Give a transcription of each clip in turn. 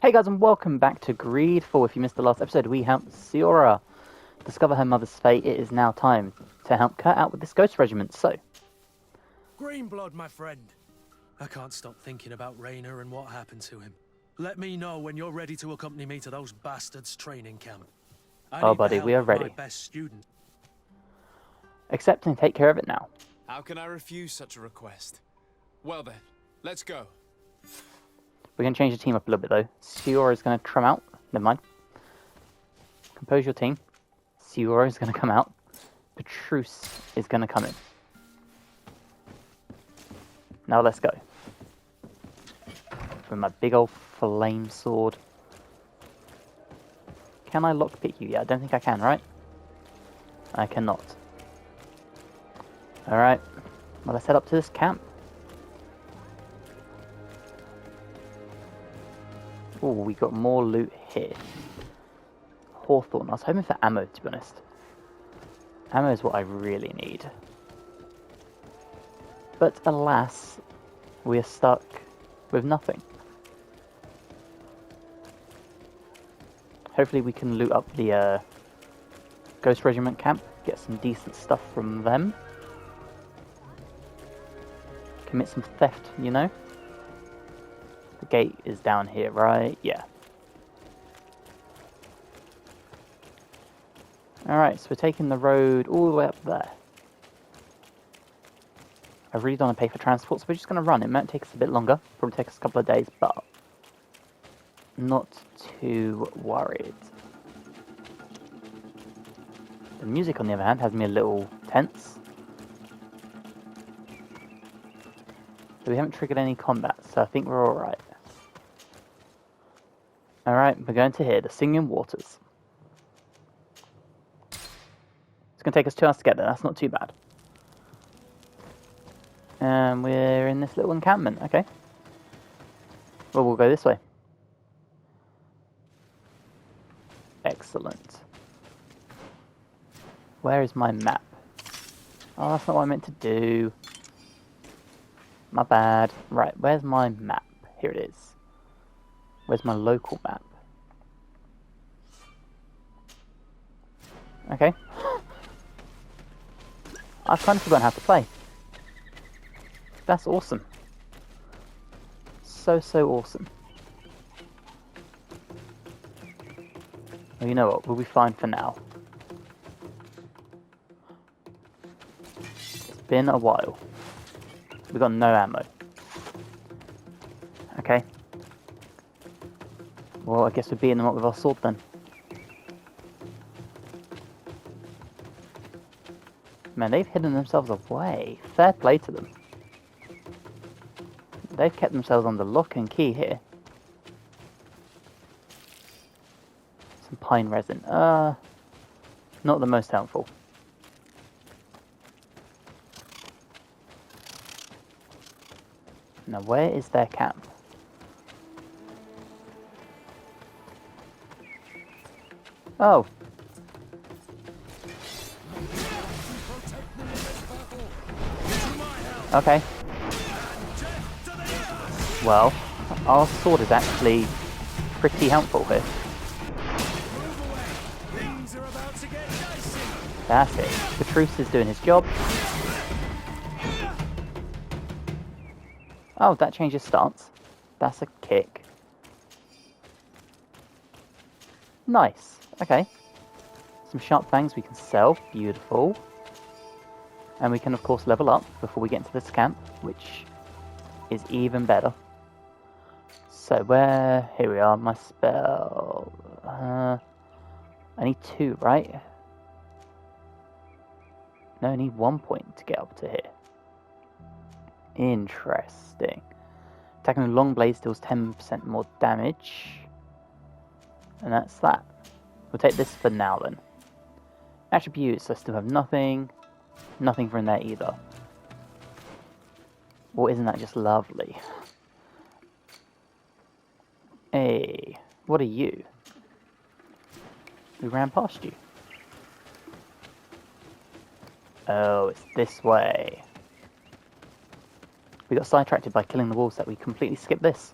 Hey guys, and welcome back to Greedfall. If you missed the last episode, we helped Siora discover her mother's fate. It is now time to help her out with this Ghost Regiment. So, Greenblood, my friend. I can't stop thinking about Raynor and what happened to him. Let me know when you're ready to accompany me to those bastards' training camp. I need buddy, the we help are of my ready. best student. Accept and take care of it now. How can I refuse such a request? Well then, let's go. We're going to change the team up a little bit though. Siora is going to trim out. Never mind. Compose your team. Siora is going to come out. Petrus is going to come in. Now let's go. With my big old flame sword. Can I lockpick you? Yeah, I don't think I can, right? I cannot. Alright. Well, let's head up to this camp. Oh, we got more loot here. Hawthorne. I was hoping for ammo, to be honest. Ammo is what I really need. But alas, we are stuck with nothing. Hopefully we can loot up the Ghost Regiment camp, get some decent stuff from them. Commit some theft, you know? The gate is down here, right? Yeah. Alright, so we're taking the road all the way up there. I really don't want to pay for transport, so we're just going to run. It might take us a bit longer, probably take us a couple of days, but not too worried. The music, on the other hand, has me a little tense. So we haven't triggered any combat, so I think we're alright. Alright, we're going to hear the Singing Waters. It's going to take us 2 hours to get there, that's not too bad. And we're in this little encampment, okay. Well, we'll go this way. Excellent. Where is my map? Oh, that's not what I meant to do. My bad. Right, where's my map? Here it is. Where's my local map? Okay. I've kind of forgotten how to play. That's awesome. So awesome. Well, you know what? We'll be fine for now. It's been a while. We've got no ammo. Okay. Well, I guess we're beating them up with our sword then. Man, they've hidden themselves away. Fair play to them. They've kept themselves under lock and key here. Some pine resin. Not the most helpful. Now, where is their camp? Oh. Okay. Well, our sword is actually pretty helpful here. That's it. Petrus is doing his job. Oh, that changes stance. That's a kick. Nice. Okay. Some sharp fangs we can sell. Beautiful. And we can, of course, level up before we get into this camp, which is even better. So, here we are, my spell. I need 2, right? No, I need 1 point to get up to here. Interesting. Attacking with long blades deals 10% more damage. And that's that. We'll take this for now then. Attributes, I still have nothing. Nothing from there either. Well, isn't that just lovely? Hey, what are you? We ran past you. Oh, it's this way. We got sidetracked by killing the wolves that we completely skipped this.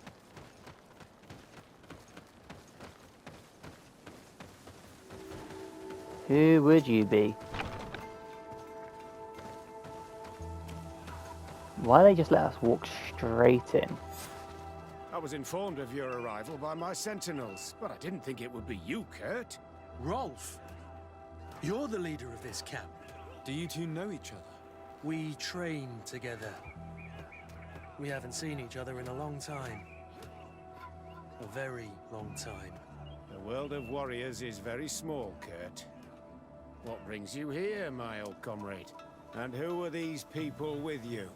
Who would you be? Why they just let us walk straight in? I was informed of your arrival by my sentinels, but I didn't think it would be you, Kurt. Rolf, you're the leader of this camp. Do you two know each other? We train together. We haven't seen each other in a long time. A very long time. The world of warriors is very small, Kurt. What brings you here, my old comrade? And who are these people with you?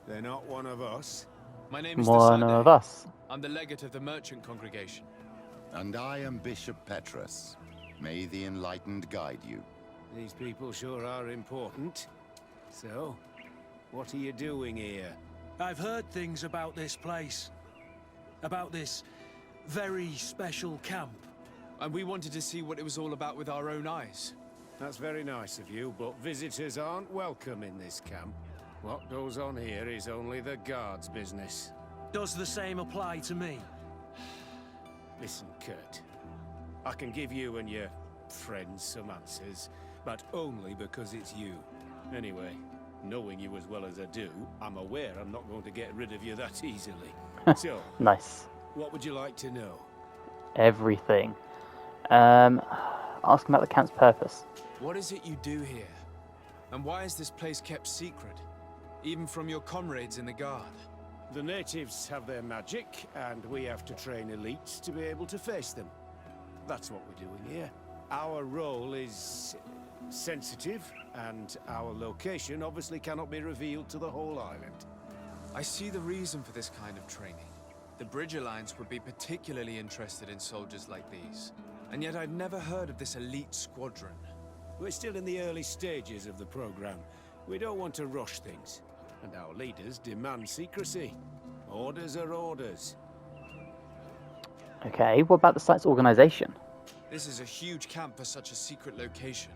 They're not one of us? My name is One Desade. of us. I'm the legate of the merchant congregation. And I am Bishop Petrus. May the enlightened guide you. These people sure are important. So, what are you doing here? I've heard things about this place. About this very special camp. And we wanted to see what it was all about with our own eyes. That's very nice of you, but visitors aren't welcome in this camp. What goes on here is only the guards' business. Does the same apply to me? Listen, Kurt. I can give you and your friends some answers, but only because it's you. Anyway, knowing you as well as I do, I'm aware I'm not going to get rid of you that easily. So, Nice. what would you like to know? Everything. Ask him about the camp's purpose. What is it you do here? And why is this place kept secret? Even from your comrades in the guard? The natives have their magic, and we have to train elites to be able to face them. That's what we're doing here. Our role is sensitive, and our location obviously cannot be revealed to the whole island. I see the reason for this kind of training. The Bridge Alliance would be particularly interested in soldiers like these. And yet I'd never heard of this elite squadron. We're still in the early stages of the program. We don't want to rush things. And our leaders demand secrecy. Orders are orders. Okay, what about the site's organization? This is a huge camp for such a secret location.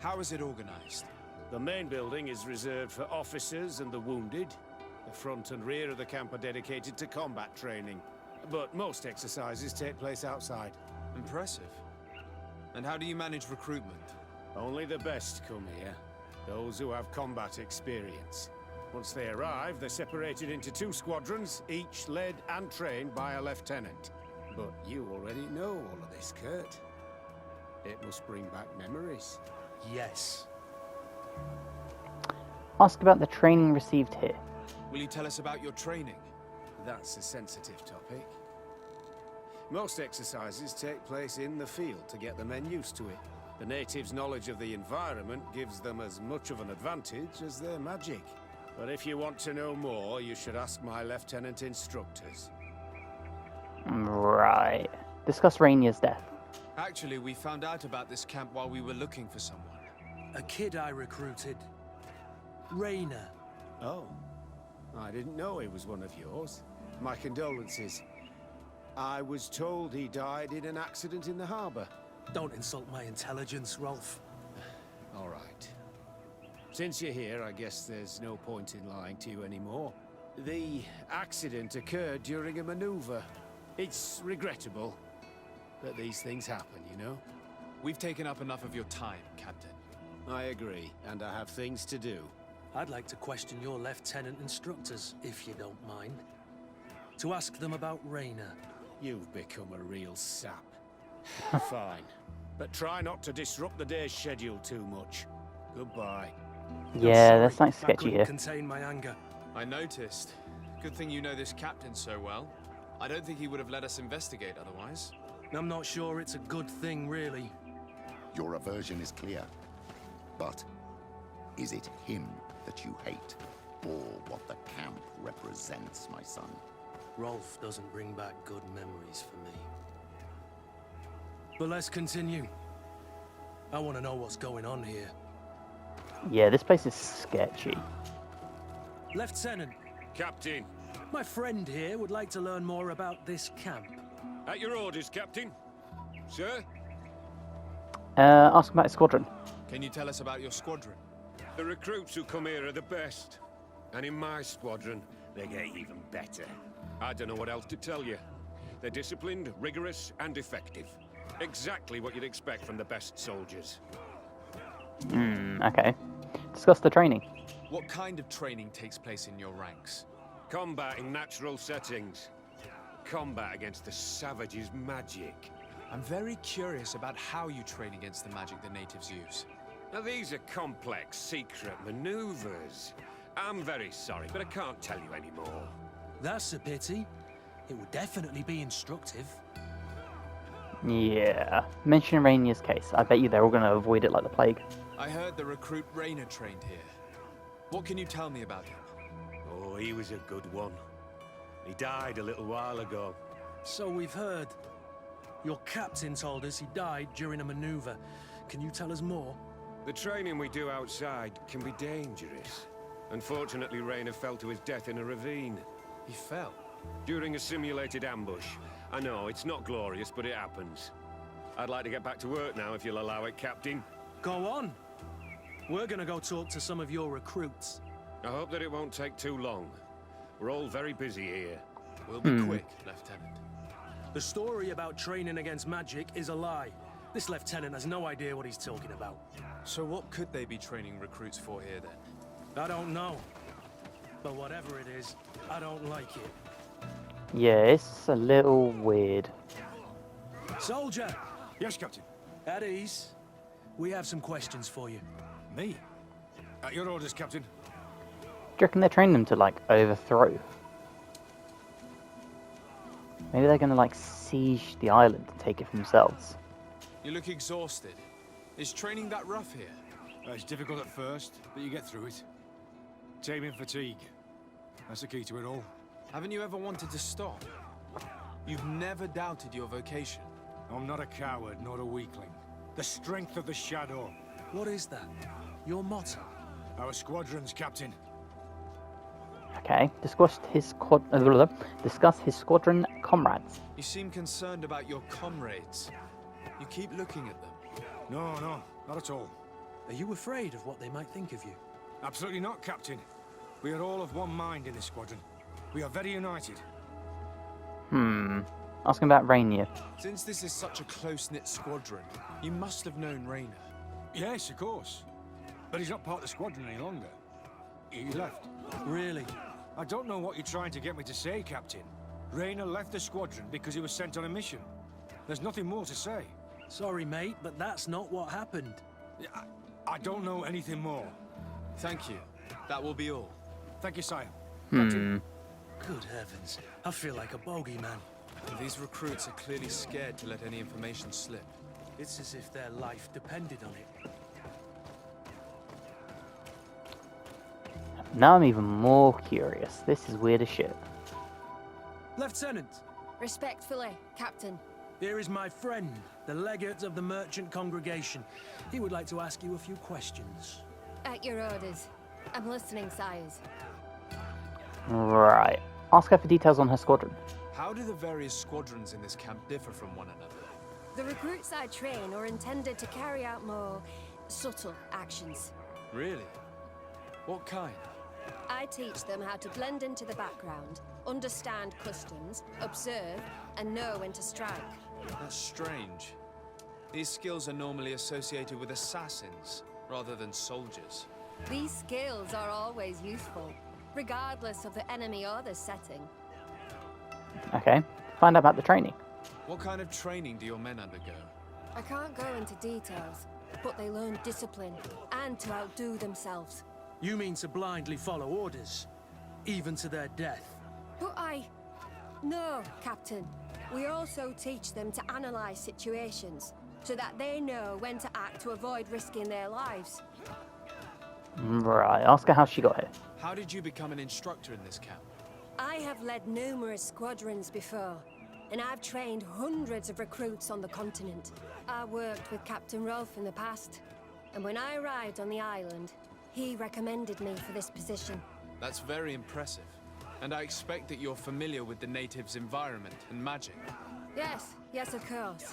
How is it organized? The main building is reserved for officers and the wounded. The front and rear of the camp are dedicated to combat training. But most exercises take place outside. Impressive. And how do you manage recruitment? Only the best come here. Those who have combat experience. Once they arrive, they're separated into 2 squadrons, each led and trained by a lieutenant. But you already know all of this, Kurt. It must bring back memories. Yes. Ask about the training received here. Will you tell us about your training? That's a sensitive topic. Most exercises take place in the field to get the men used to it. The natives' knowledge of the environment gives them as much of an advantage as their magic. But if you want to know more, you should ask my lieutenant instructors. Right. Discuss Rainier's death. Actually, we found out about this camp while we were looking for someone. A kid I recruited. Rainer. Oh. I didn't know he was one of yours. My condolences. I was told he died in an accident in the harbor. Don't insult my intelligence, Rolf. All right. Since you're here, I guess there's no point in lying to you anymore. The accident occurred during a maneuver. It's regrettable, but these things happen, you know? We've taken up enough of your time, Captain. I agree, and I have things to do. I'd like to question your lieutenant instructors, if you don't mind. To ask them about Rainer. You've become a real sap. Fine, but try not to disrupt the day's schedule too much. Goodbye. Yeah, that's Sorry, something I sketchy couldn't here. contain my anger. I noticed. Good thing you know this captain so well. I don't think he would have let us investigate otherwise. I'm not sure it's a good thing, really. Your aversion is clear. But is it him that you hate? Or what the camp represents, my son? Rolf doesn't bring back good memories for me. But let's continue. I want to know what's going on here. Yeah, this place is sketchy. Lieutenant, Captain. my friend here would like to learn more about this camp. At your orders, Captain. Sir? Ask him about his squadron. Can you tell us about your squadron? The recruits who come here are the best. And in my squadron, they get even better. I don't know what else to tell you. They're disciplined, rigorous, and effective. Exactly what you'd expect from the best soldiers. Okay. Discuss the training. What kind of training takes place in your ranks? Combat in natural settings. Combat against the savages' magic. I'm very curious about how you train against the magic the natives use. Now these are complex, secret maneuvers. I'm very sorry, but I can't tell you anymore. That's a pity. It would definitely be instructive. Yeah. Mention Rainier's case. I bet you they're all going to avoid it like the plague. I heard the recruit Rainer trained here. What can you tell me about him? Oh, he was a good one. He died a little while ago. So we've heard. Your captain told us he died during a maneuver. Can you tell us more? The training we do outside can be dangerous. Unfortunately, Rainer fell to his death in a ravine. He fell. During a simulated ambush. I know, it's not glorious, but it happens. I'd like to get back to work now, if you'll allow it, Captain. Go on. We're gonna go talk to some of your recruits. I hope that it won't take too long. We're all very busy here. We'll be quick, Lieutenant. The story about training against magic is a lie. This lieutenant has no idea what he's talking about. So what could they be training recruits for here, then? I don't know. But whatever it is, I don't like it. Yeah, it's a little weird. Soldier! Yes, Captain. At ease. We have some questions for you. Me? At your orders, Captain. Do you reckon they're training them to, like, overthrow? Maybe they're going to, like, siege the island and take it for themselves. You look exhausted. Is training that rough here? It's difficult at first, but you get through it. Taming fatigue. That's the key to it all. Haven't you ever wanted to stop? You've never doubted your vocation. I'm not a coward, nor a weakling. The strength of the shadow. What is that? Your motto? Our squadron's captain. Okay, discuss his squadron comrades. You seem concerned about your comrades. You keep looking at them. No, not at all. Are you afraid of what they might think of you? Absolutely not, Captain. We are all of one mind in this squadron. We are very united. Ask him about Rainier. Since this is such a close-knit squadron, you must have known Rainer. Yes, of course. But he's not part of the squadron any longer. He left. Really? I don't know what you're trying to get me to say, Captain. Rainer left the squadron because he was sent on a mission. There's nothing more to say. Sorry, mate, but that's not what happened. I don't know anything more. Thank you. That will be all. Thank you, sire. Hmm. Good heavens. I feel like a bogeyman. These recruits are clearly scared to let any information slip. It's as if their life depended on it. Now I'm even more curious. This is weird as shit. Lieutenant, Respectfully, Captain. here is my friend, the legate of the merchant congregation. He would like to ask you a few questions. At your orders. I'm listening, sires. Right. Ask her for details on her squadron. How do the various squadrons in this camp differ from one another? The recruits I train are intended to carry out more subtle actions. Really? What kind? I teach them how to blend into the background, understand customs, observe, and know when to strike. That's strange. These skills are normally associated with assassins, rather than soldiers. These skills are always useful, regardless of the enemy or the setting. Okay. Find out about the training. What kind of training do your men undergo? I can't go into details, but they learn discipline and to outdo themselves. You mean to blindly follow orders, even to their death? But No, Captain. We also teach them to analyze situations, so that they know when to act to avoid risking their lives. Right. Ask her how she got here. How did you become an instructor in this camp? I have led numerous squadrons before, and I've trained hundreds of recruits on the continent. I worked with Captain Rolf in the past, and when I arrived on the island, he recommended me for this position. That's very impressive. And I expect that you're familiar with the natives' environment and magic. Yes, of course.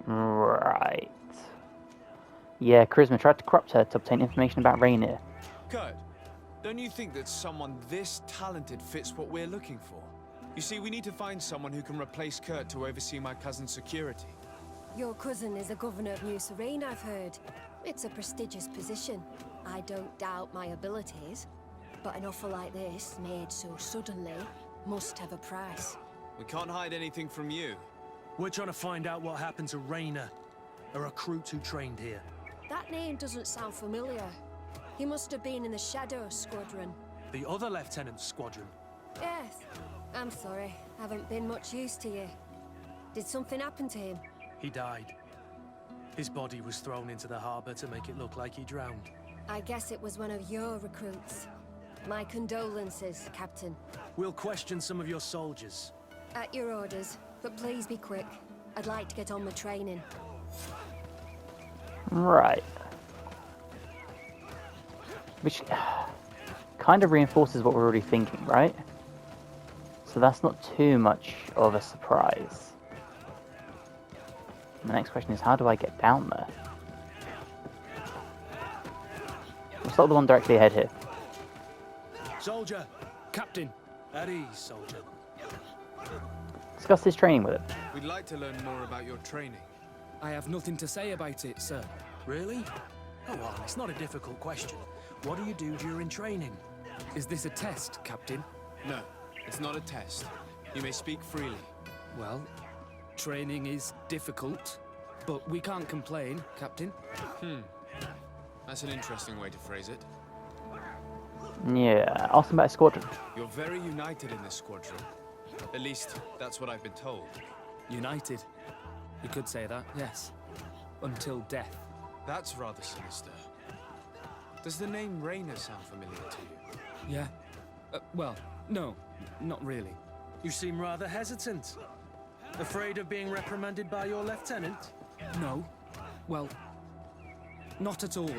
Right. Yeah, Charisma tried to corrupt her to obtain information about Rainier. Kurt, don't you think that someone this talented fits what we're looking for? You see, we need to find someone who can replace Kurt to oversee my cousin's security. Your cousin is the governor of New Serene, I've heard. It's a prestigious position. I don't doubt my abilities. But an offer like this, made so suddenly, must have a price. We can't hide anything from you. We're trying to find out what happened to Rainer, a recruit who trained here. That name doesn't sound familiar. He must have been in the Shadow Squadron. The other lieutenant's squadron. Yes. I'm sorry. Haven't been much use to you. Did something happen to him? He died. His body was thrown into the harbor to make it look like he drowned. I guess it was one of your recruits. My condolences, Captain. We'll question some of your soldiers. At your orders, but please be quick. I'd like to get on with training. Right. Which kind of reinforces what we're already thinking, right? So that's not too much of a surprise. The next question is, how do I get down there? We'll start with the one directly ahead here. Soldier! Captain, At ease, soldier. Discuss his training with him. We'd like to learn more about your training. I have nothing to say about it, sir. Really? Go on, it's not a difficult question. What do you do during training? Is this a test, Captain? No, it's not a test. You may speak freely. Well, training is difficult, but we can't complain, Captain. That's an interesting way to phrase it. Yeah, ask him about his squadron. You're very united in this squadron. At least, that's what I've been told. United. You could say that, yes. Until death. That's rather sinister. Does the name Rainer sound familiar to you? Yeah. Well, no, not really. You seem rather hesitant. Afraid of being reprimanded by your lieutenant? No. Well, not at all.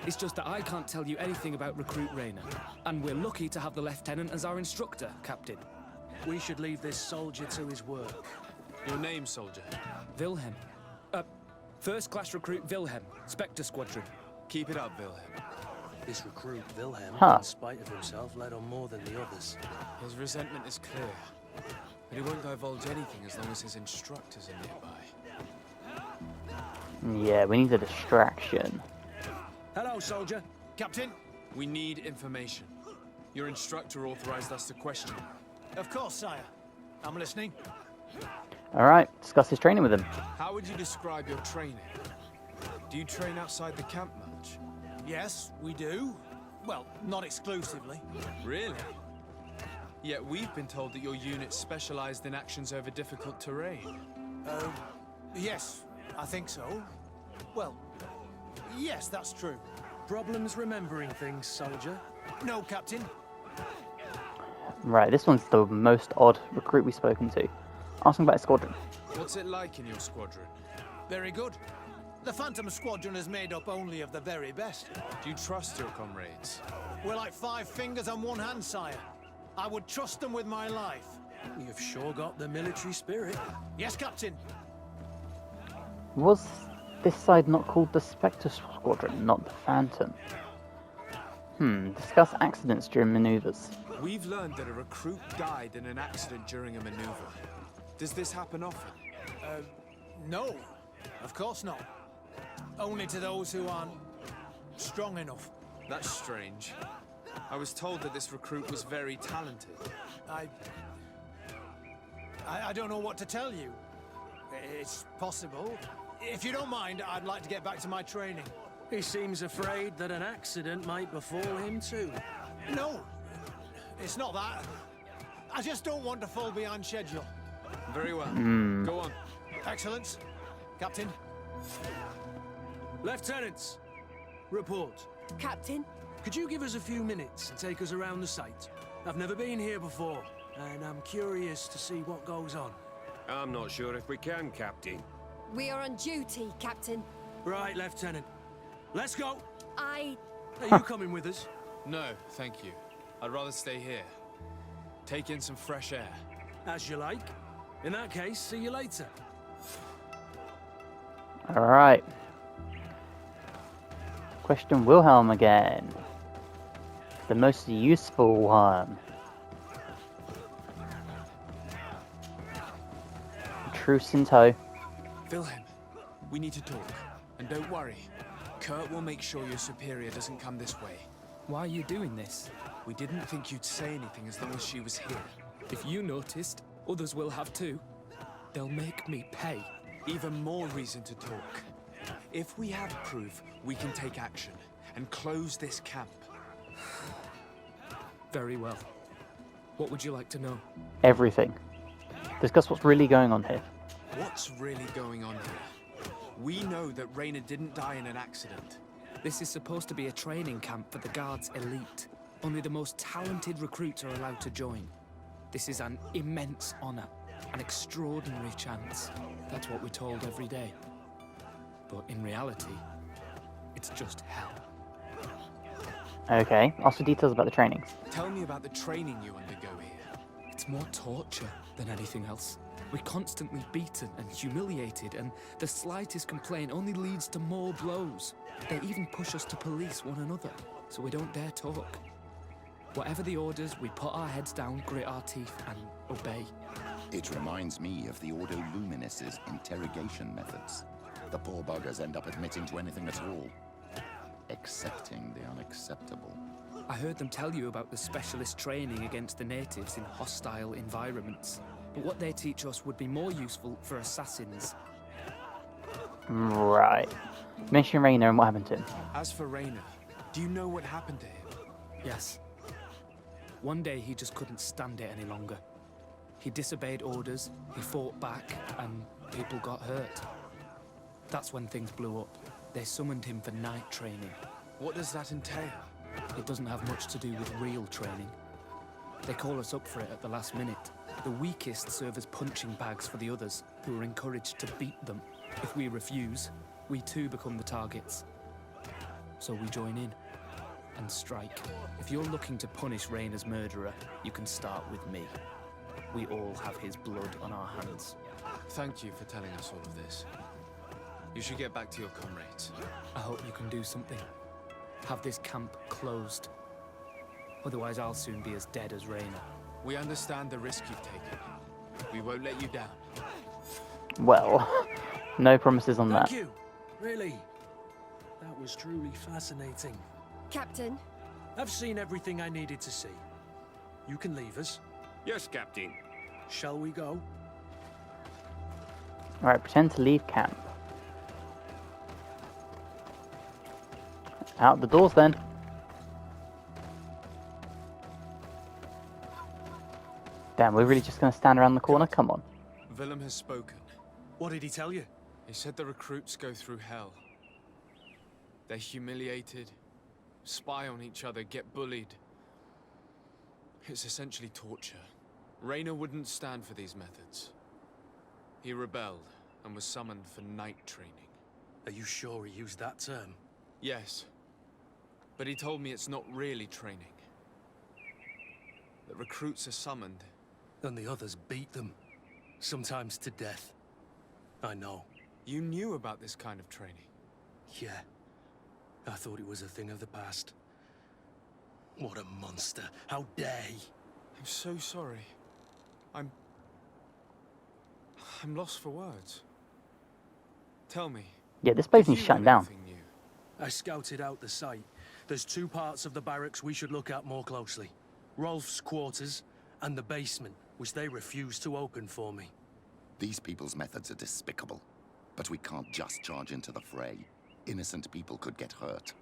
It's just that I can't tell you anything about Recruit Rainer. And we're lucky to have the Lieutenant as our instructor, Captain. We should leave this soldier to his work. Your name, soldier? Wilhelm. First class recruit Wilhelm, Spectre Squadron. Keep it up, Wilhelm. This recruit, Wilhelm, Huh. in spite of himself, led on more than the others. His resentment is clear. But he won't divulge anything as long as his instructors are nearby. Yeah, we need a distraction. Hello, soldier. Captain. We need information. Your instructor authorized us to question him. Of course, sire. I'm listening. Alright, discuss his training with him. How would you describe your training? Do you train outside the camp much? Yes, we do. Well, not exclusively. Really? Yet we've been told that your unit specialized in actions over difficult terrain. Yes, I think so. Well, yes, that's true. Problems remembering things, soldier? No, Captain. Right, this one's the most odd recruit we've spoken to. Ask him about his squadron. What's it like in your squadron? Very good. The Phantom Squadron is made up only of the very best. Do you trust your comrades? We're like 5 fingers on one hand, sire. I would trust them with my life. You've sure got the military spirit. Yes, Captain. Was this side not called the Spectre Squadron, not the Phantom? Discuss accidents during maneuvers. We've learned that a recruit died in an accident during a maneuver. Does this happen often? No. Of course not. Only to those who aren't strong enough. That's strange. I was told that this recruit was very talented. I don't know what to tell you. It's possible. If you don't mind, I'd like to get back to my training. He seems afraid that an accident might befall him too. No, it's not that. I just don't want to fall behind schedule. Very well. Go on. Excellence. Captain. Lieutenants, report. Captain? Could you give us a few minutes and take us around the site? I've never been here before, and I'm curious to see what goes on. I'm not sure if we can, Captain. We are on duty, Captain. Right, Lieutenant. Let's go. Are Are you coming with us? No, thank you. I'd rather stay here. Take in some fresh air. As you like. In that case, see you later. Alright. Question Wilhelm again. The most useful one. truce in tow. Wilhelm, we need to talk. And don't worry, Kurt will make sure your superior doesn't come this way. Why are you doing this? We didn't think you'd say anything as long as she was here. If you noticed, others will have too. They'll make me pay. Even more reason to talk. If we have proof, we can take action and close this camp. Very well. What would you like to know? Everything. Discuss what's really going on here. What's really going on here? We know that Rainer didn't die in an accident. This is supposed to be a training camp for the Guard's elite. Only the most talented recruits are allowed to join. This is an immense honor, an extraordinary chance. That's what we're told every day. But in reality, it's just hell. Okay, ask for details about the trainings. Tell me about the training you undergo here. It's more torture than anything else. We're constantly beaten and humiliated, and the slightest complaint only leads to more blows. They even push us to police one another, so we don't dare talk. Whatever the orders, we put our heads down, grit our teeth, and obey. It reminds me of the Ordo Luminis' interrogation methods. The poor buggers end up admitting to anything at all, accepting the unacceptable. I heard them tell you about the specialist training against the natives in hostile environments. But what they teach us would be more useful for assassins. Right. Mention Rainer and what happened to him. As for Rainer, do you know what happened to him? Yes. One day he just couldn't stand it any longer. He disobeyed orders, he fought back, and people got hurt. That's when things blew up. They summoned him for night training. What does that entail? It doesn't have much to do with real training. They call us up for it at the last minute. The weakest serve as punching bags for the others, who are encouraged to beat them. If we refuse, we too become the targets. So we join in and strike. If you're looking to punish Rainer's murderer, you can start with me. We all have his blood on our hands. Thank you for telling us all of this. You should get back to your comrades. I hope you can do something. Have this camp closed. Otherwise, I'll soon be as dead as Rainer. We understand the risk you've taken. We won't let you down. Well, no promises on that. Thank you. Really. That was truly fascinating. Captain, I've seen everything I needed to see. You can leave us. Yes, Captain. Shall we go? Alright, pretend to leave camp. Out the doors then. Damn, we're really just going to stand around the corner? Come on. Willem has spoken. What did he tell you? He said the recruits go through hell. They're humiliated, spy on each other, get bullied. It's essentially torture. Rainer wouldn't stand for these methods. He rebelled and was summoned for night training. Are you sure he used that term? Yes, but he told me it's not really training. The recruits are summoned. And the others beat them. Sometimes to death. I know. You knew about this kind of training? Yeah. I thought it was a thing of the past. What a monster. How dare he? I'm so sorry. I'm lost for words. Tell me. Yeah, this place did needs you shutting learn down. anything new? I scouted out the site. There's two parts of the barracks we should look at more closely. Rolf's quarters and the basement, which they refused to open for me. These people's methods are despicable. But we can't just charge into the fray. Innocent people could get hurt.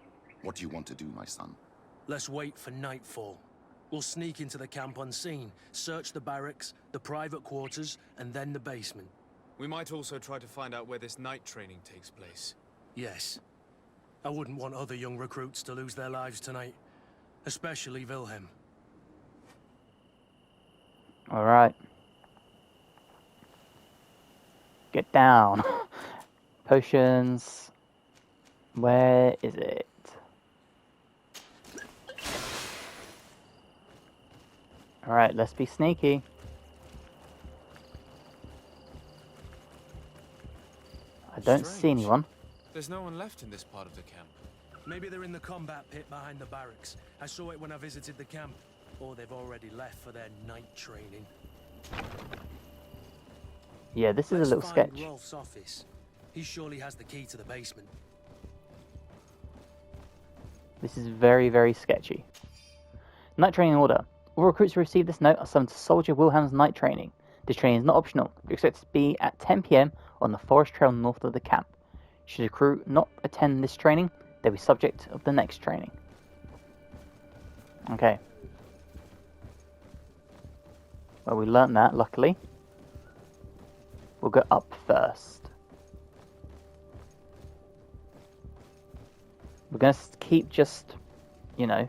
What do you want to do, my son? Let's wait for nightfall. We'll sneak into the camp unseen, search the barracks, the private quarters, and then the basement. We might also try to find out where this night training takes place. Yes. I wouldn't want other young recruits to lose their lives tonight. Especially Wilhelm. Alright. Get down. Potions. Where is it? Alright, let's be sneaky. I don't see Strange. anyone. There's no one left in this part of the camp. Maybe they're in the combat pit behind the barracks. I saw it when I visited the camp. Or they've already left for their night training. Yeah, this is Let's a little find sketch. Rolf's office. He surely has the key to the basement. This is very, very sketchy. Night training order. All recruits who receive this note are summoned to Soldier Wilhelm's night training. This training is not optional. You're expected to be at 10 PM on the forest trail north of the camp. Should a crew not attend this training, they'll be subject of the next training. Okay. Well, we learnt that, luckily. We'll go up first. We're going to keep just, you know,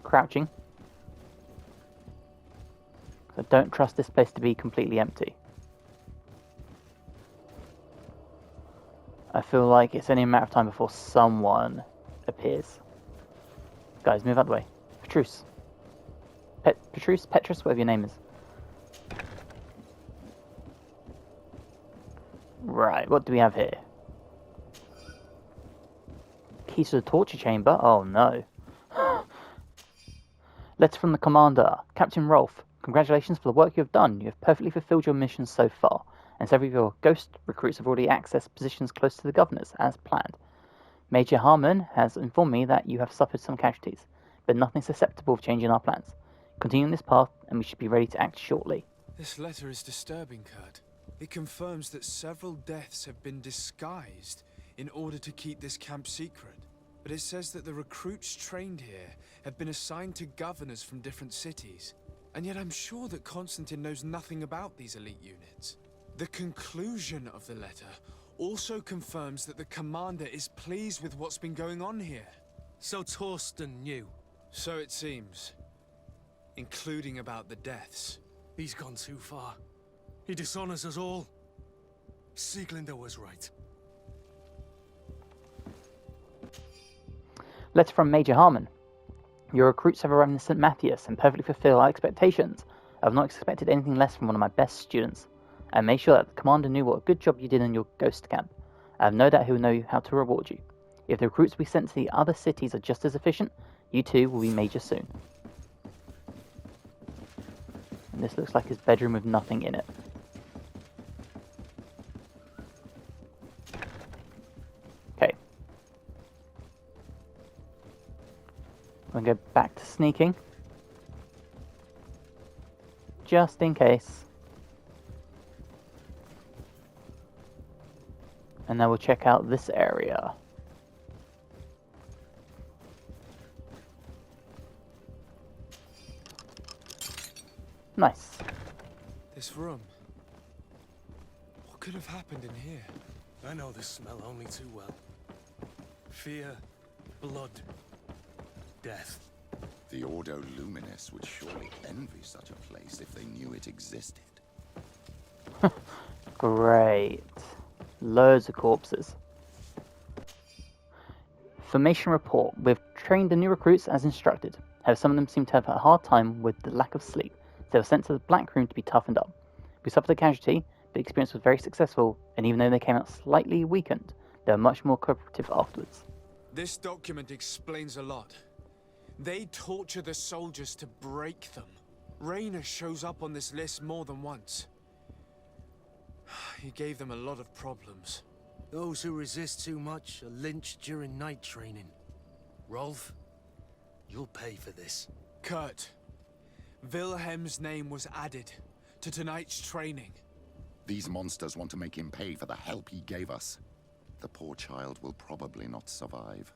crouching. I don't trust this place to be completely empty. I feel like it's only a matter of time before someone appears. Guys, move out the way. Petrus. Petrus, whatever your name is. Right, what do we have here? Keys to the torture chamber? Oh no. Letter from the commander. Captain Rolf, congratulations for the work you have done. You have perfectly fulfilled your mission so far, and several of your ghost recruits have already accessed positions close to the governors, as planned. Major Harmon has informed me that you have suffered some casualties, but nothing susceptible of changing our plans. Continue on this path, and we should be ready to act shortly. This letter is disturbing, Kurt. It confirms that several deaths have been disguised in order to keep this camp secret. But it says that the recruits trained here have been assigned to governors from different cities. And yet I'm sure that Constantine knows nothing about these elite units. The conclusion of the letter also confirms that the commander is pleased with what's been going on here. So Torsten knew. So it seems. Including about the deaths. He's gone too far. He dishonors us all. Sieglinder was right. Letter from Major Harmon. Your recruits have arrived in St. Matthias and perfectly fulfill our expectations. I have not expected anything less from one of my best students. I made sure that the commander knew what a good job you did in your ghost camp. I have no doubt he will know how to reward you. If the recruits we sent to the other cities are just as efficient, you too will be major soon. And this looks like his bedroom with nothing in it. Okay. I'm going to go back to sneaking. Just in case. And now we'll check out this area. Nice. This room. What could have happened in here? I know this smell only too well. Fear, blood, death. The Ordo Luminis would surely envy such a place if they knew it existed. Great. Loads of corpses. Formation report. We've trained the new recruits as instructed. However, some of them seem to have a hard time with the lack of sleep. They were sent to the Black Room to be toughened up. We suffered a casualty, but the experience was very successful, and even though they came out slightly weakened, they were much more cooperative afterwards. This document explains a lot. They torture the soldiers to break them. Raynor shows up on this list more than once. He gave them a lot of problems. Those who resist too much are lynched during night training. Rolf, you'll pay for this. Kurt, Wilhelm's name was added to tonight's training. These monsters want to make him pay for the help he gave us. The poor child will probably not survive.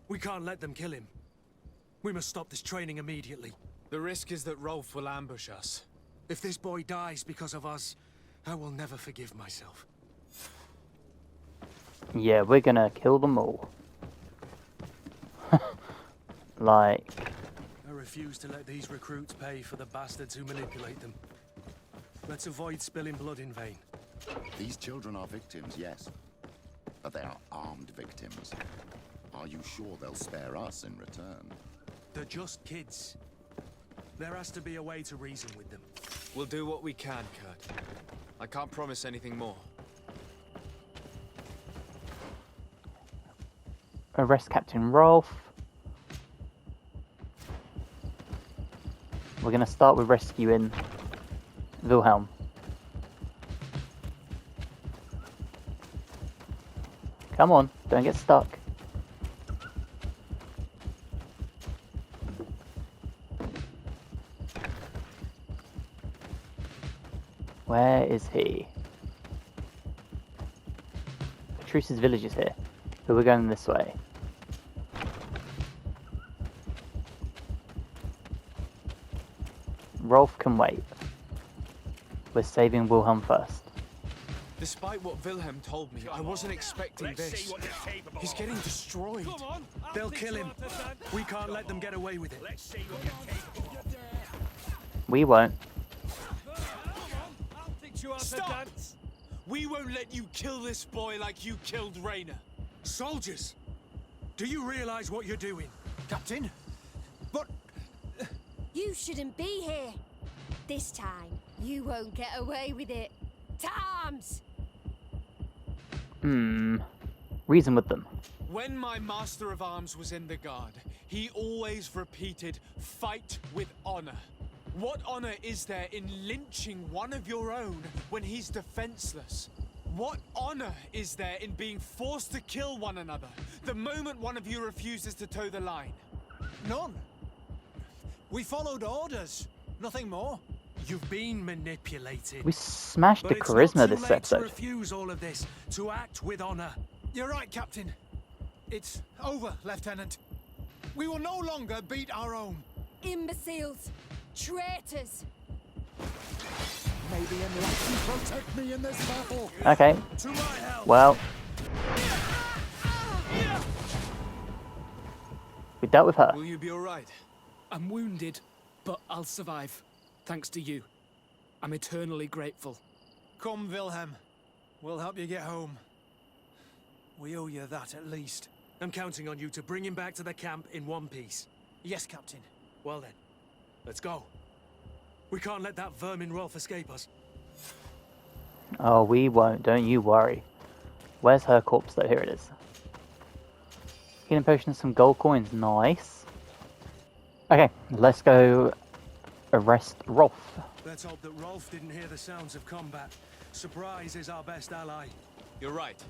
We can't let them kill him. We must stop this training immediately. The risk is that Rolf will ambush us. If this boy dies because of us, I will never forgive myself. Yeah, we're gonna kill them all. Like... I refuse to let these recruits pay for the bastards who manipulate them. Let's avoid spilling blood in vain. These children are victims, yes. But they are armed victims. Are you sure they'll spare us in return? They're just kids. There has to be a way to reason with them. We'll do what we can, Kurt. I can't promise anything more. Arrest Captain Rolf. We're going to start with rescuing Wilhelm. Come on, don't get stuck. Where is he? Patruce's village is here, but we're going this way. Rolf can wait. We're saving Wilhelm first. Despite what Wilhelm told me, I wasn't expecting this. He's getting destroyed. They'll kill him. We can't let them get away with it. We won't. Stop! We won't let you kill this boy like you killed Rainer. Soldiers! Do you realize what you're doing? Captain? But... You shouldn't be here. This time, you won't get away with it. Times! Reason with them. When my Master of Arms was in the Guard, he always repeated, fight with honor. What honor is there in lynching one of your own when he's defenseless? What honor is there in being forced to kill one another the moment one of you refuses to toe the line? None. We followed orders. Nothing more. You've been manipulated. We smashed the But it's charisma not too this late to episode. refuse all of this, to act with honor. You're right, Captain. It's over, Lieutenant. We will no longer beat our own. Imbeciles! Traitors! Maybe unless you protect me in this battle. Okay. To my help! Well, we dealt with her. Will you be alright? I'm wounded, but I'll survive. Thanks to you. I'm eternally grateful. Come, Wilhelm. We'll help you get home. We owe you that at least. I'm counting on you to bring him back to the camp in one piece. Yes, Captain. Well then, let's go. We can't let that vermin Rolf escape us. Oh, we won't. Don't you worry. Where's her corpse, though? Here it is. Healing potion, some gold coins. Nice. Okay, let's go arrest Rolf. Let's hope that Rolf didn't hear the sounds of combat. Surprise is our best ally. You're right.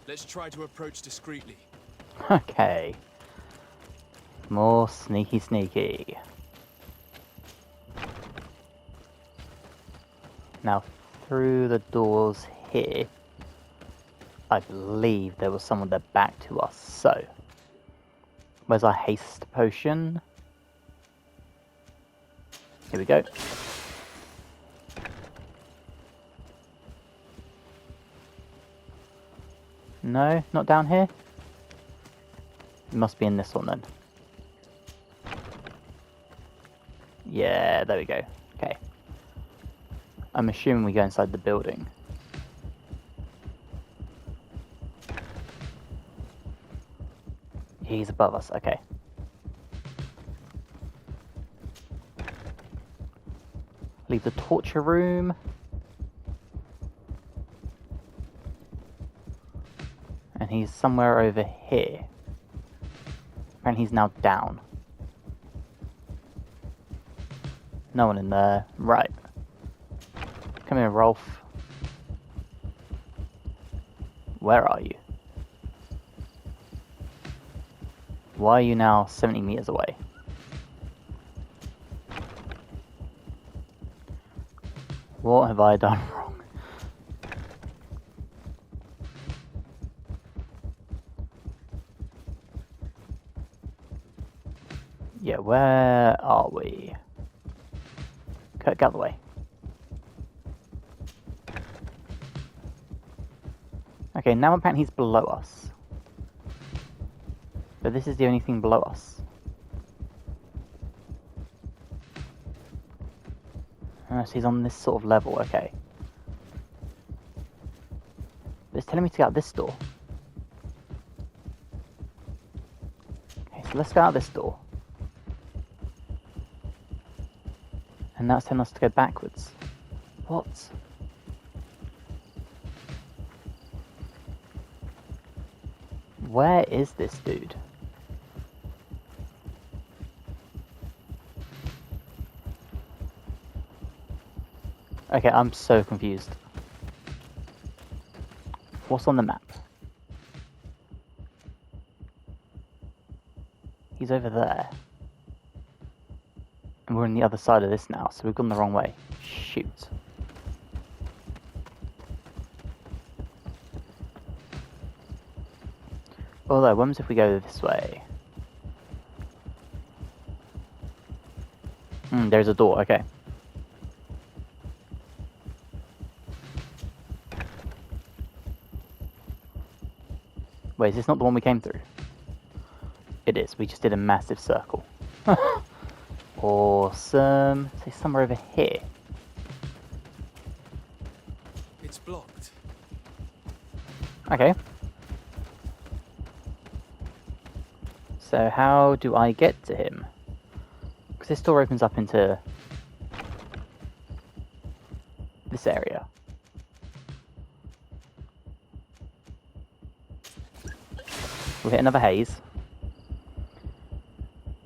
Let's try to approach discreetly. Okay. More sneaky sneaky. Now, through the doors here, I believe there was someone there back to us. So, where's our haste potion? Here we go. No, not down here. It must be in this one then. Yeah, there we go. Okay. I'm assuming we go inside the building. He's above us, okay. Leave the torture room. And he's somewhere over here. And he's now down. No one in there. Right. Come here, Rolf. Where are you? Why are you now 70 meters away? What have I done wrong? Yeah, where are we? Get out of the way. Okay, now apparently he's below us. But this is the only thing below us. So he's on this sort of level, okay. But it's telling me to get out this door. Okay, so let's go out this door. And now it's telling us to go backwards. What? Where is this dude? Okay, I'm so confused. What's on the map? He's over there. And we're on the other side of this now, so we've gone the wrong way. Shoot. Although, what if we go this way? There's a door, okay. Wait, is this not the one we came through? It is, we just did a massive circle. Awesome. So somewhere over here. It's blocked. Okay. So how do I get to him? Because this door opens up into this area. We'll hit another haze.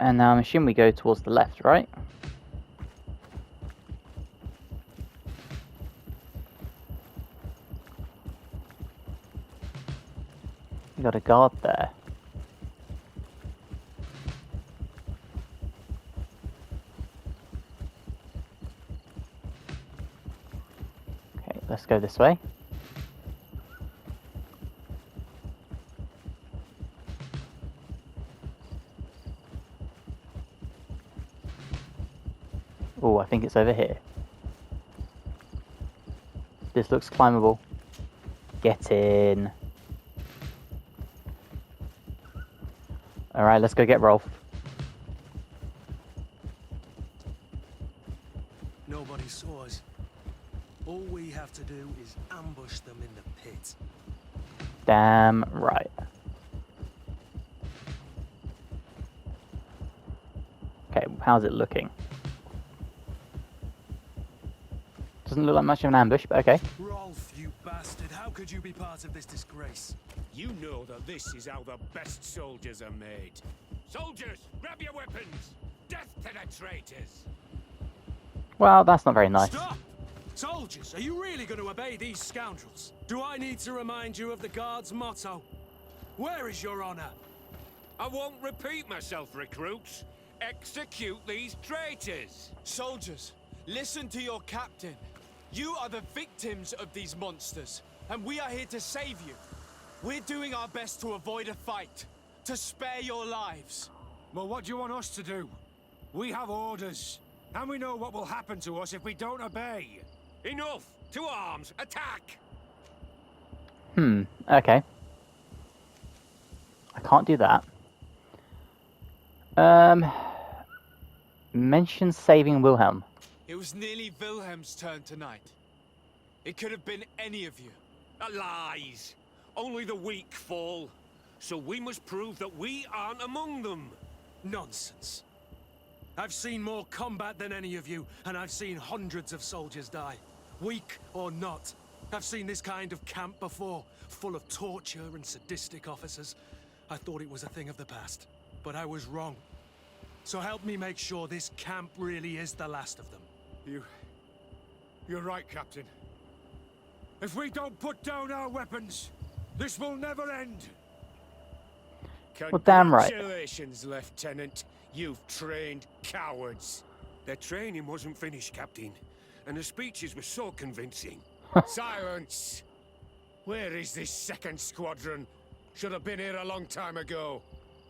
And now I'm assuming we go towards the left, right? We got a guard there. Okay, let's go this way. Oh, I think it's over here. This looks climbable. Get in. Alright, let's go get Rolf. Nobody saw us. All we have to do is ambush them in the pit. Damn right. Okay, how's it looking? Doesn't look like much of an ambush, but okay. Rolf, you bastard, how could you be part of this disgrace? You know that this is how the best soldiers are made. Soldiers, grab your weapons! Death to the traitors! Well, that's not very nice. Stop! Soldiers, are you really going to obey these scoundrels? Do I need to remind you of the Guard's motto? Where is your honor? I won't repeat myself, recruits. Execute these traitors! Soldiers, listen to your captain. You are the victims of these monsters, and we are here to save you. We're doing our best to avoid a fight, to spare your lives. Well, what do you want us to do? We have orders, and we know what will happen to us if we don't obey. Enough! To arms! Attack! Okay. I can't do that. Mention saving Wilhelm. It was nearly Wilhelm's turn tonight. It could have been any of you. Lies! Only the weak fall. So we must prove that we aren't among them. Nonsense. I've seen more combat than any of you, and I've seen hundreds of soldiers die. Weak or not. I've seen this kind of camp before, full of torture and sadistic officers. I thought it was a thing of the past, but I was wrong. So help me make sure this camp really is the last of them. You're right, Captain. If we don't put down our weapons, this will never end. Well, damn right. Congratulations, Lieutenant. You've trained cowards. Their training wasn't finished, Captain, and the speeches were so convincing. Silence! Where is this second squadron? Should have been here a long time ago.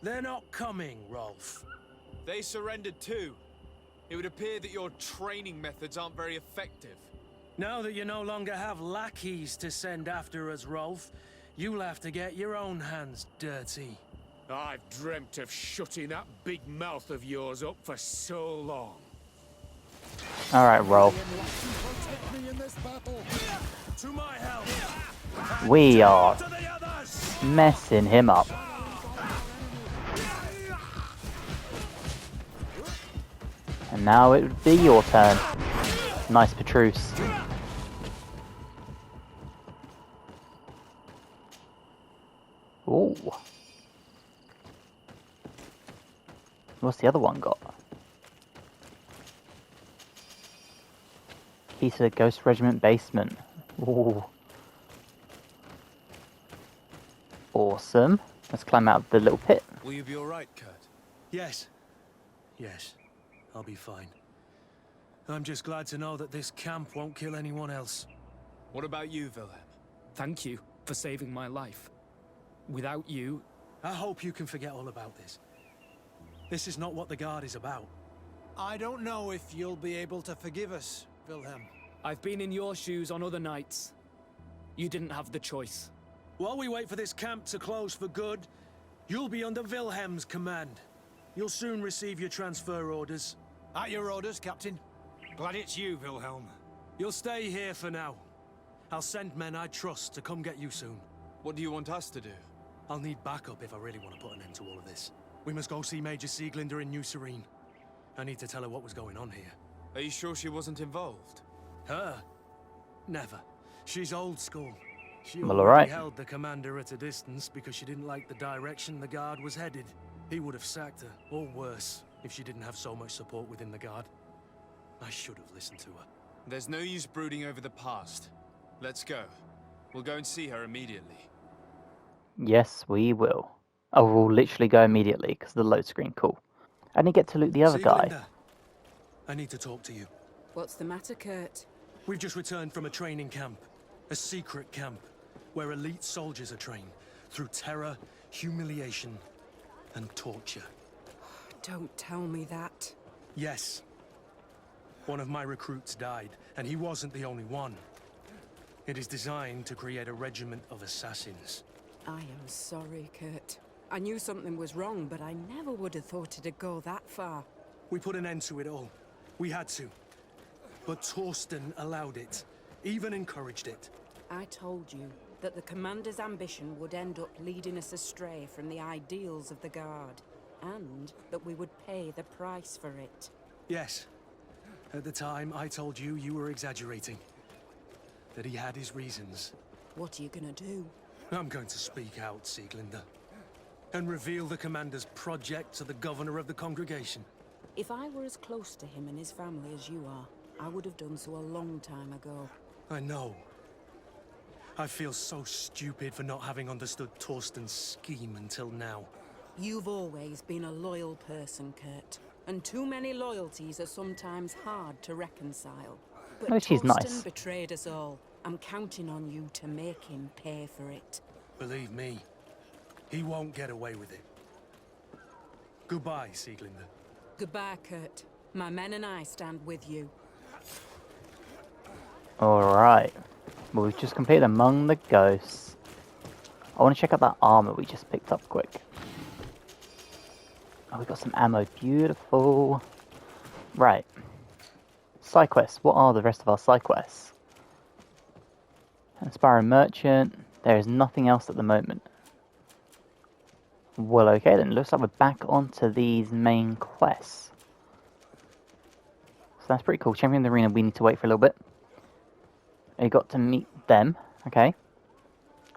They're not coming, Rolf. They surrendered too. It would appear that your training methods aren't very effective. Now that you no longer have lackeys to send after us, Rolf, you'll have to get your own hands dirty. I've dreamt of shutting that big mouth of yours up for so long. Alright, Rolf. To my help! We are To the others! messing him up. And now it would be your turn. Nice Petrus. Ooh. What's the other one got? Key to the Ghost Regiment basement. Ooh. Awesome. Let's climb out of the little pit. Will you be alright, Kurt? Yes. Yes. I'll be fine. I'm just glad to know that this camp won't kill anyone else. What about you, Wilhelm? Thank you for saving my life. Without you, I hope you can forget all about this. This is not what the Guard is about. I don't know if you'll be able to forgive us, Wilhelm. I've been in your shoes on other nights. You didn't have the choice. While we wait for this camp to close for good, you'll be under Wilhelm's command. You'll soon receive your transfer orders. At your orders, Captain. Glad it's you, Wilhelm. You'll stay here for now. I'll send men I trust to come get you soon. What do you want us to do? I'll need backup if I really want to put an end to all of this. We must go see Major Sieglinder in New Serene. I need to tell her what was going on here. Are you sure she wasn't involved? Her? Never. She's old school. She Well, already alright. held the commander at a distance because she didn't like the direction the Guard was headed. He would have sacked her, or worse, if she didn't have so much support within the Guard. I should have listened to her. There's no use brooding over the past. Let's go. We'll go and see her immediately. Yes, we will. Oh, we'll literally go immediately because the load screen. Cool. I didn't get to loot the other guy. Sieglinder, I need to talk to you. What's the matter, Kurt? We've just returned from a training camp. A secret camp, where elite soldiers are trained through terror, humiliation, and torture. Don't tell me that. Yes. One of my recruits died, and he wasn't the only one. It is designed to create a regiment of assassins. I am sorry, Kurt. I knew something was wrong, but I never would have thought it'd go that far. We put an end to it all. We had to. But Torsten allowed it, even encouraged it. I told you that the commander's ambition would end up leading us astray from the ideals of the Guard, and that we would pay the price for it. Yes. At the time, I told you you were exaggerating. That he had his reasons. What are you gonna do? I'm going to speak out, Sieglinder. And reveal the commander's project to the governor of the congregation. If I were as close to him and his family as you are, I would have done so a long time ago. I know. I feel so stupid for not having understood Torsten's scheme until now. You've always been a loyal person, Kurt. And too many loyalties are sometimes hard to reconcile. But Oh, she's Torsten nice. betrayed us all. I'm counting on you to make him pay for it. Believe me, he won't get away with it. Goodbye, Sieglinder. Goodbye, Kurt. My men and I stand with you. Alright. Well, we've just completed Among the Ghosts. I want to check out that armor we just picked up quick. Oh, we got some ammo. Beautiful. Right. Side quests. What are the rest of our side quests? Aspiring Merchant. There is nothing else at the moment. Well, okay then. Looks like we're back onto these main quests. So that's pretty cool. Champion of the Arena, we need to wait for a little bit. We got to meet them. Okay.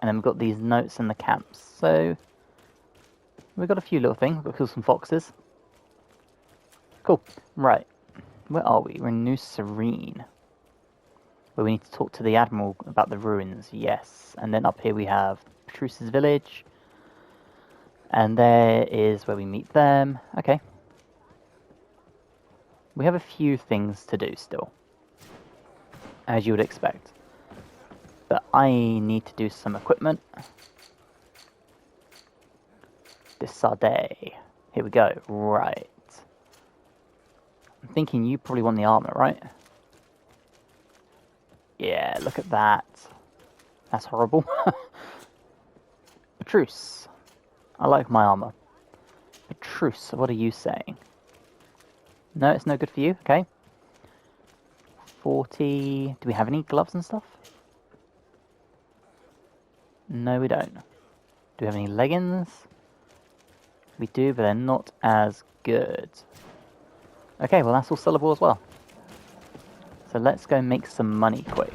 And then we've got these notes in the camps. So we've got a few little things. We've got to kill some foxes. Cool. Right. Where are we? We're in New Serene. Where we need to talk to the Admiral about the ruins. Yes. And then up here we have Petruce's village. And there is where we meet them. Okay. We have a few things to do still. As you would expect. But I need to do some equipment. Desade. Here we go. Right. I'm thinking you probably want the armor, right? Yeah, look at that. That's horrible. Petruce. I like my armor. Petruce, what are you saying? No, it's no good for you? Okay. 40... Do we have any gloves and stuff? No, we don't. Do we have any leggings? We do, but they're not as good. Okay, well that's all sellable as well. So let's go make some money quick.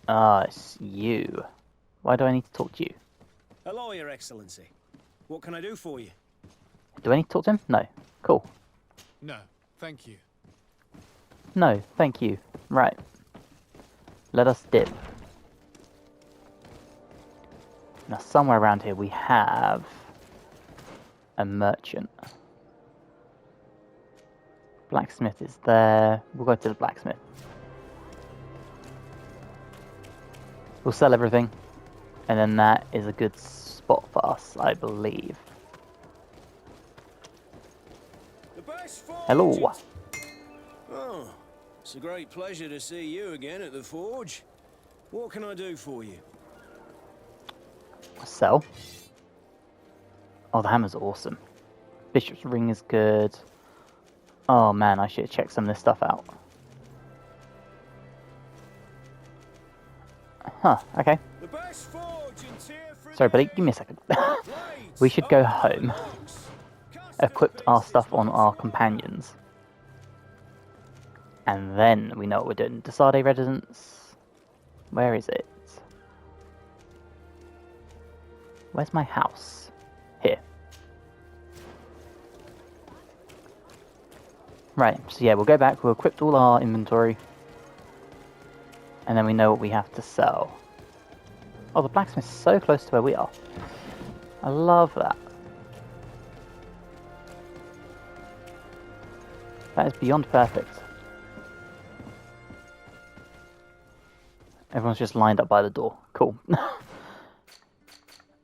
Ah, it's you. Why do I need to talk to you? Hello, Your Excellency. What can I do for you? Do I need to talk to him? No. Cool. No, thank you. No, thank you. Right. Let us dip. Now, somewhere around here we have a merchant. Blacksmith is there. We'll go to the blacksmith. We'll sell everything, and then that is a good spot for us, I believe. Hello. Oh, it's a great pleasure to see you again at the forge. What can I do for you? Sell. Oh, the hammer's awesome. Bishop's ring is good. Oh man, I should have checked some of this stuff out. Huh, okay. Sorry buddy, give me a second. We should go home. Equipped our stuff on our companions. And then we know what we're doing. Desade residence. Where is it? Where's my house? Here. Right, so yeah, we'll go back, we'll equip all our inventory. And then we know what we have to sell. Oh, the blacksmith's so close to where we are. I love that. That is beyond perfect. Everyone's just lined up by the door. Cool.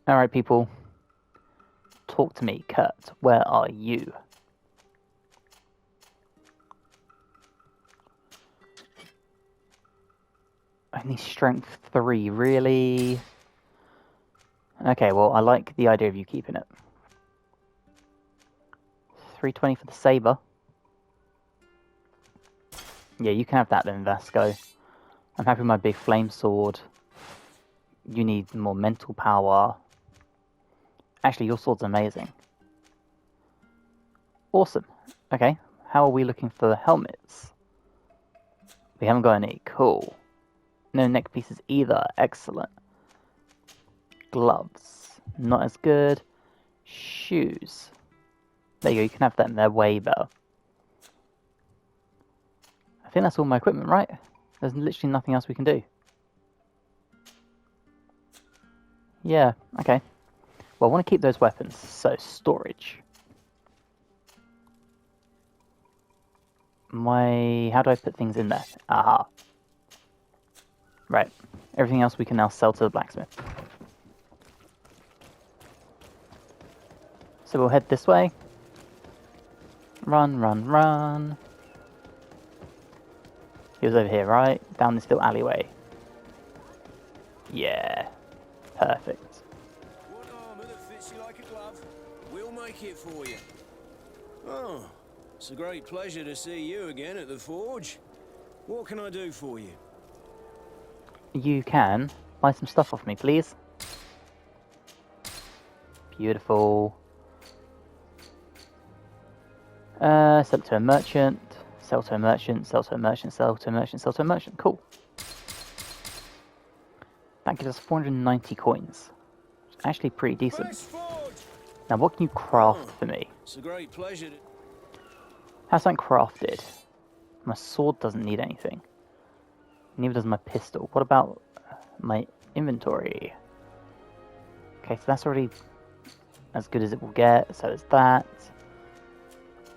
Alright, people. Talk to me, Kurt. Where are you? Only strength 3, really? Okay, well, I like the idea of you keeping it. 320 for the saber. Yeah, you can have that then, Vasco. I'm happy with my big flame sword. You need more mental power. Actually, your sword's amazing. Awesome. Okay, how are we looking for helmets? We haven't got any. Cool. No neck pieces either. Excellent. Gloves. Not as good. Shoes. There you go, you can have them. They're way better. I think that's all my equipment, right? There's literally nothing else we can do. Yeah, okay. Well, I want to keep those weapons, so storage. How do I put things in there? Aha. Right. Everything else we can now sell to the blacksmith. So we'll head this way. Run, run, run. He was over here, right? Down this little alleyway. Yeah. Perfect. One armor that fits you like a glove. We'll make it for you. Oh, it's a great pleasure to see you again at the forge. What can I do for you? You can buy some stuff off me, please. Beautiful. Sell it to a merchant. Sell to a merchant. Sell to a merchant. Sell to a merchant. Sell to a merchant. Cool. That gives us 490 coins. It's actually pretty decent. Now, what can you craft for me? It's a great pleasure. Have something crafted. My sword doesn't need anything. Neither does my pistol. What about my inventory? Okay, so that's already as good as it will get. So is that.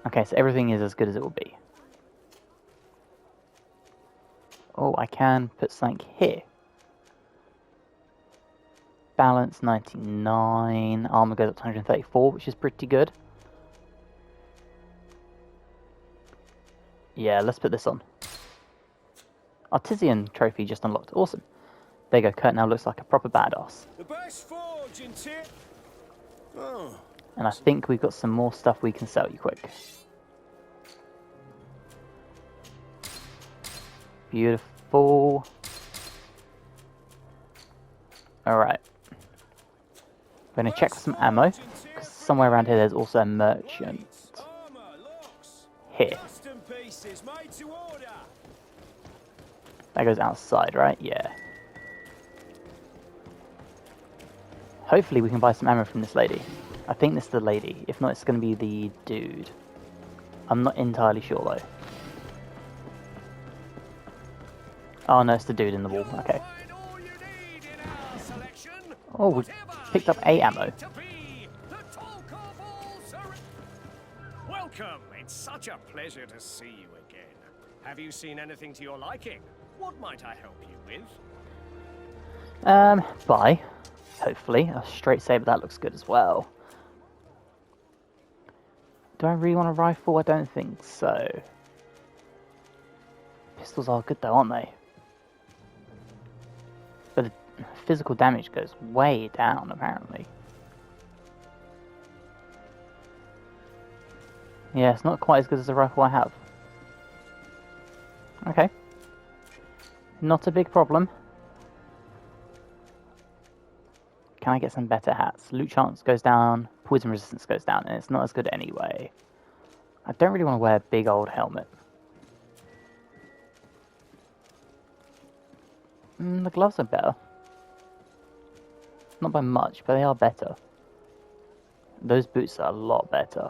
Okay, so everything is as good as it will be. Oh, I can put something here. Balance 99. Armor goes up to 134, which is pretty good. Yeah, let's put this on. Artisan trophy just unlocked. Awesome. There you go. Kurt now looks like a proper badass. The best forge in tier. Oh. And I think we've got some more stuff we can sell you quick. Beautiful. Alright. We're going to check for some ammo, because somewhere around here there's also a merchant. Here. That goes outside, right? Yeah. Hopefully we can buy some ammo from this lady. I think this is the lady. If not, it's going to be the dude. I'm not entirely sure, though. Oh, no, it's the dude in the wall. Okay. Oh, we picked up 8 ammo. Welcome. It's such a pleasure to see you again. Have you seen anything to your liking? What might I help you with? Buy. Hopefully. A straight saber, that looks good as well. Do I really want a rifle? I don't think so. Pistols are good though, aren't they? But the physical damage goes way down, apparently. Yeah, it's not quite as good as the rifle I have. Okay. Not a big problem. Can I get some better hats? Loot chance goes down, poison resistance goes down, and it's not as good anyway. I don't really want to wear a big old helmet. The gloves are better. Not by much, but they are better. Those boots are a lot better.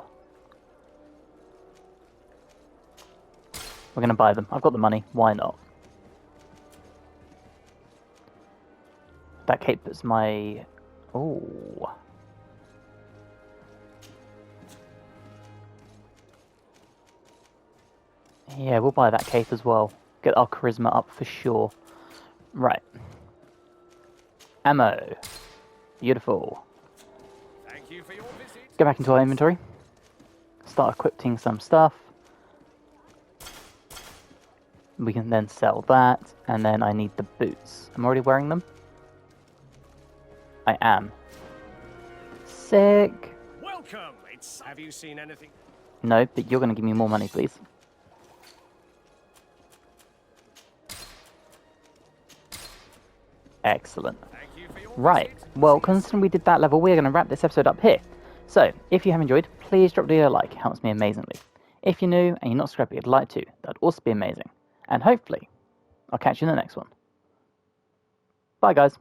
We're going to buy them. I've got the money. Why not? That cape is my... Oh. Yeah, we'll buy that cape as well. Get our charisma up for sure. Right. Ammo. Beautiful. Thank you for your visit. Go back into our inventory. Start equipping some stuff. We can then sell that. And then I need the boots. I'm already wearing them. I am. Sick. Welcome. Have you seen anything? No, but you're going to give me more money, please. Excellent. Right, well, considering we did that level, we're going to wrap this episode up here. So, if you have enjoyed, please drop a like, it helps me amazingly. If you're new and you're not subscribed but you'd like to, that'd also be amazing. And hopefully, I'll catch you in the next one. Bye, guys.